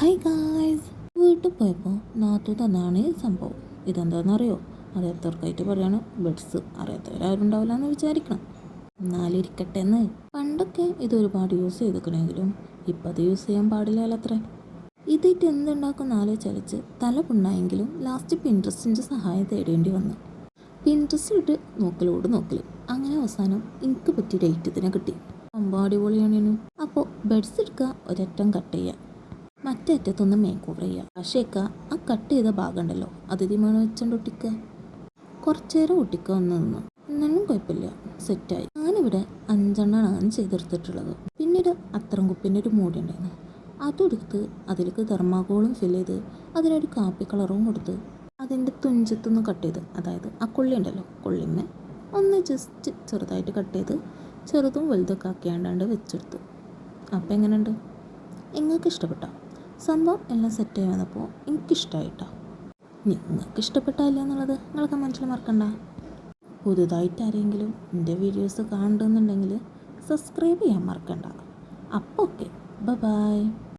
Hi guys, വീട്ടിൽ പോയപ്പോൾ നാത്തു തന്നാണ് ഈ സംഭവം. ഇതെന്താണെന്നറിയോ? അത് എത്രക്കായിട്ട് പറയാണ്, ബെഡ്സ് അറിയാത്തവരാരും ഉണ്ടാവില്ല എന്ന് വിചാരിക്കണം. എന്നാലിരിക്കട്ടെ എന്ന്. പണ്ടൊക്കെ ഇത് ഒരുപാട് യൂസ് ചെയ്തിക്കണമെങ്കിലും ഇപ്പം അത് യൂസ് ചെയ്യാൻ പാടില്ല അത്രേ. ഇതിട്ട് എന്തുണ്ടാക്കും ചലിച്ച് തല പുണ്ണായെങ്കിലും ലാസ്റ്റ് പിൻട്രസ്റ്റിൻ്റെ സഹായം തേടേണ്ടി വന്നു. പിൻട്രസ്റ്റിലിട്ട് നോക്കൽ അങ്ങനെ അവസാനം എനിക്ക് പറ്റിയ ഡേറ്റ് ഇതിനെ കിട്ടി. സംഭവം അടിപൊളിയാണ്. അപ്പോൾ ബെഡ്സ് എടുക്കുക, ഒരറ്റം കട്ട് ചെയ്യുക, മറ്റേ അറ്റത്തൊന്ന് മേക്ക് ഓവർ ചെയ്യുക. പക്ഷേക്ക ആ കട്ട് ചെയ്ത ഭാഗം ഉണ്ടല്ലോ, അത് ഇതിമാണ് വെച്ചോണ്ട് ഒട്ടിക്കുക. കുറച്ചു നേരം ഒട്ടിക്കുക നിന്ന് എന്നാലും കുഴപ്പമില്ല, സെറ്റായി. ഞാനിവിടെ 5 ചെയ്തെടുത്തിട്ടുള്ളത്. പിന്നീട് അത്തരം കുപ്പിൻ്റെ ഒരു മൂടി ഉണ്ടായിരുന്നു, അതും എടുത്ത് അതിലേക്ക് തെർമാക്കോളും ഫില്ല് ചെയ്ത് അതിനൊരു കാപ്പി കളറും കൊടുത്ത് അതിൻ്റെ തുഞ്ചത്തൊന്ന് കട്ട് ചെയ്ത്, അതായത് ആ കൊള്ളി ഉണ്ടല്ലോ, കൊള്ളിമ്മ ഒന്ന് ജസ്റ്റ് ചെറുതായിട്ട് കട്ട് ചെയ്ത് ചെറുതും വലുതൊക്കെ ആക്കിയാണ്ടാണ്ട് വെച്ചെടുത്ത്. അപ്പം എങ്ങനെയുണ്ട്? നിങ്ങൾക്ക് ഇഷ്ടപ്പെട്ടോ? സംഭവം എല്ലാം സെറ്റായി വന്നപ്പോൾ എനിക്കിഷ്ടമായിട്ടോ. നിങ്ങൾക്ക് ഇഷ്ടപ്പെട്ടില്ല എന്നുള്ളത് നിങ്ങൾ കമൻറ്റിൽ മറക്കണ്ട. പുതുതായിട്ട് ആരെങ്കിലും എൻ്റെ വീഡിയോസ് കാണുന്നുണ്ടെങ്കിൽ സബ്സ്ക്രൈബ് ചെയ്യാൻ മറക്കണ്ട. അപ്പോൾ ഓക്കെ, ബൈ.